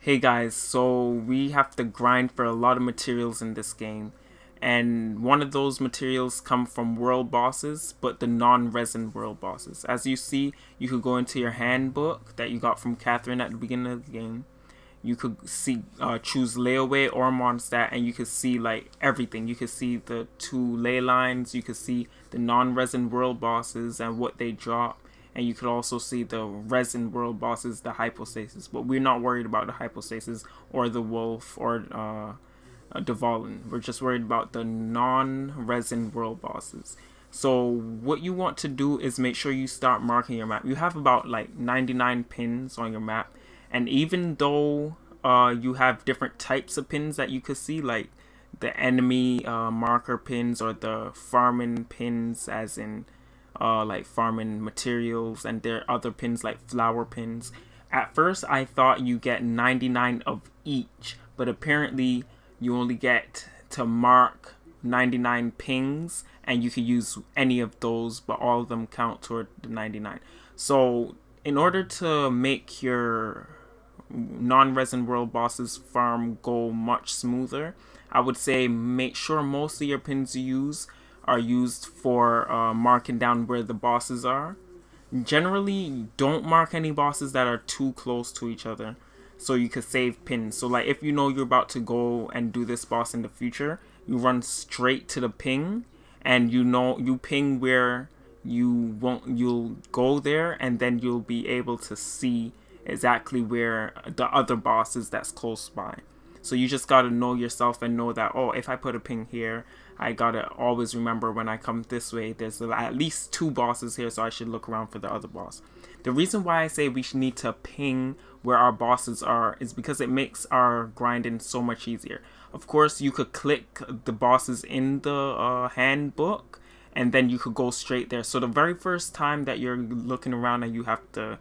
Hey guys, so we have to grind for a lot of materials in this game, and one of those materials come from world bosses, but the non-resin world bosses. As you see, you could go into your handbook that you got from Catherine at the beginning of the game. You could see choose layaway or Mondstadt, and you could see like everything. You could see the two ley lines. You could see the non-resin world bosses and what they drop, and you could also see the resin world bosses, the hypostasis. But we're not worried about the hypostasis or the wolf or Devalin. We're just worried about the non-resin world bosses. So what you want to do is make sure you start marking your map. You have about like 99 pins on your map, and even though you have different types of pins that you could see, like the enemy marker pins or the farming pins, as in like farming materials, and there are other pins like flower pins. At first, I thought you get 99 of each, but apparently you only get to mark 99 pings, and you can use any of those, but all of them count toward the 99. So in order to make your non-resin world bosses farm go much smoother, I would say make sure most of your pins you use are used for marking down where the bosses are. Generally, don't mark any bosses that are too close to each other, so you could save pins. So like if you know you're about to go and do this boss in the future, you run straight to the ping, and you know you ping where you'll go there, and then you'll be able to see exactly where the other boss is that's close by. So you just gotta know yourself and know that, oh, if I put a ping here, I gotta always remember when I come this way, there's at least two bosses here, so I should look around for the other boss. The reason why I say we should need to ping where our bosses are is because it makes our grinding so much easier. Of course, you could click the bosses in the handbook, and then you could go straight there. So the very first time that you're looking around and you have to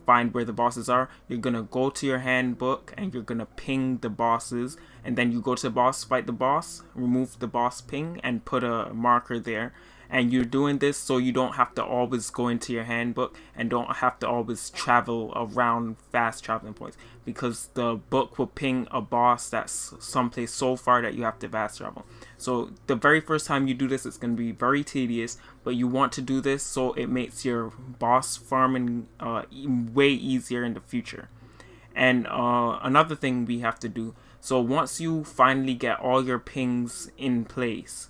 find where the bosses are, you're gonna go to your handbook and you're gonna ping the bosses, and then you go to the boss, fight the boss, remove the boss ping, and put a marker there. And you're doing this so you don't have to always go into your handbook and don't have to always travel around fast traveling points, because the book will ping a boss that's someplace so far that you have to fast travel. So the very first time you do this, it's going to be very tedious, but you want to do this so it makes your boss farming way easier in the future. And another thing we have to do, so once you finally get all your pings in place,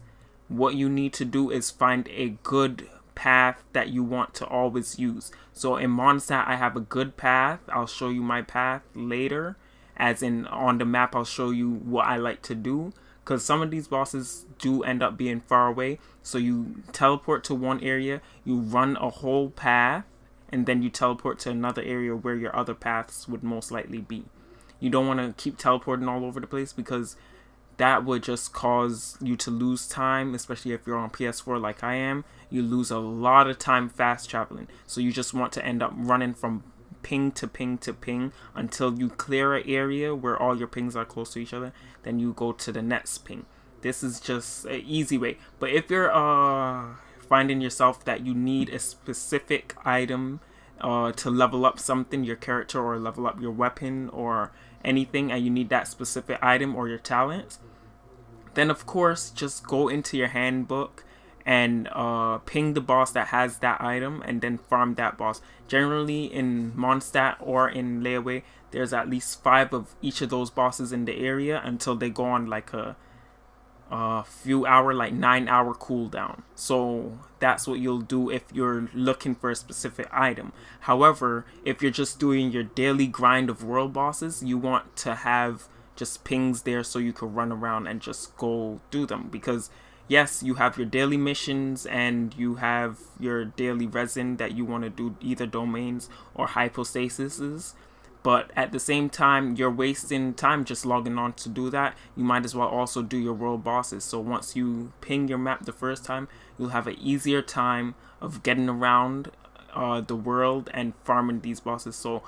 what you need to do is find a good path that you want to always use. So in Mondstadt, I have a good path. I'll show you my path later, as in on the map I'll show you what I like to do, because some of these bosses do end up being far away. So you teleport to one area, you run a whole path, and then you teleport to another area where your other paths would most likely be. You don't want to keep teleporting all over the place, because that would just cause you to lose time, especially if you're on PS4 like I am. You lose a lot of time fast traveling. So you just want to end up running from ping to ping to ping until you clear an area where all your pings are close to each other. Then you go to the next ping. This is just an easy way. But if you're finding yourself that you need a specific item to level up something, your character, or level up your weapon or anything, and you need that specific item or your talents, then of course just go into your handbook and ping the boss that has that item, and then farm that boss. Generally in Mondstadt or in layaway, there's at least 5 of each of those bosses in the area until they go on like a few hour, like 9-hour cooldown. So that's what you'll do if you're looking for a specific item. However, if you're just doing your daily grind of world bosses, you want to have just pings there so you can run around and just go do them, because yes, you have your daily missions and you have your daily resin that you want to do, either domains or hypostasises. But at the same time, you're wasting time just logging on to do that. You might as well also do your world bosses. So once you ping your map the first time, you'll have an easier time of getting around the world and farming these bosses. So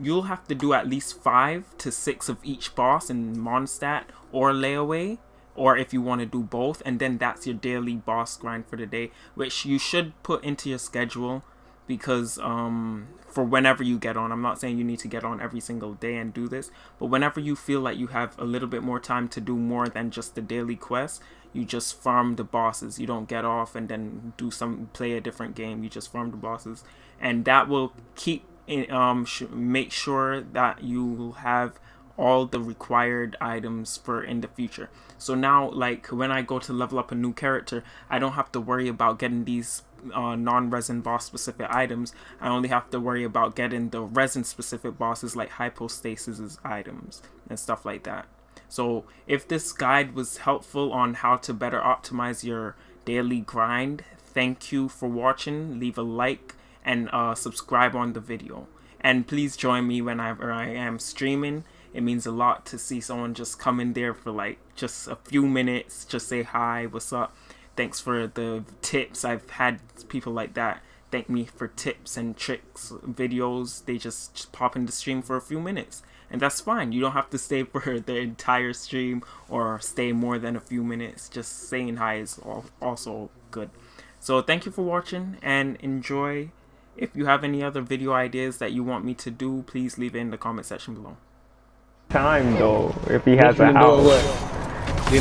you'll have to do at least 5 to 6 of each boss in Mondstadt or layaway, or if you want to do both, and then that's your daily boss grind for the day, which you should put into your schedule. because for whenever you get on. I'm not saying you need to get on every single day and do this, but whenever you feel like you have a little bit more time to do more than just the daily quest, you just farm the bosses. You don't get off and then play a different game. You just farm the bosses, and that will make sure that you will have all the required items for in the future. So now, like, when I go to level up a new character, I don't have to worry about getting these non-resin boss specific items. I only have to worry about getting the resin specific bosses like hypostasis items and stuff like that. So if this guide was helpful on how to better optimize your daily grind, thank you for watching. Leave a like and subscribe on the video, and please join me whenever I am streaming. It means a lot to see someone just come in there for like just a few minutes, just say hi, what's up, thanks for the tips. I've had people like that thank me for tips and tricks videos. They just pop in the stream for a few minutes, and that's fine. You don't have to stay for the entire stream or stay more than a few minutes. Just saying hi is also good. So thank you for watching and enjoy. If you have any other video ideas that you want me to do, please leave it in the comment section below. Time though, if he has a house.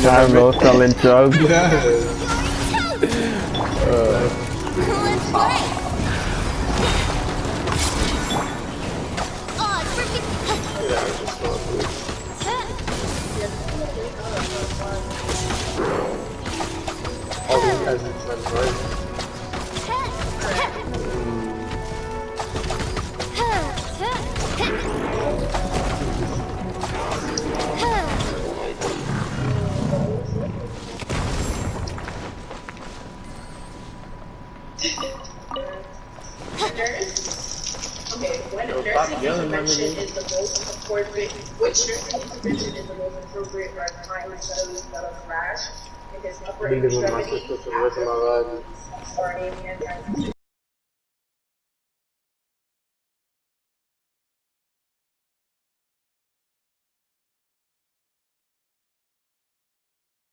Time though, selling drugs. Okay, when a nursing intervention is the most appropriate, which nursing intervention is the most appropriate for a time of studies that are crash, because upper extremity, or anemia,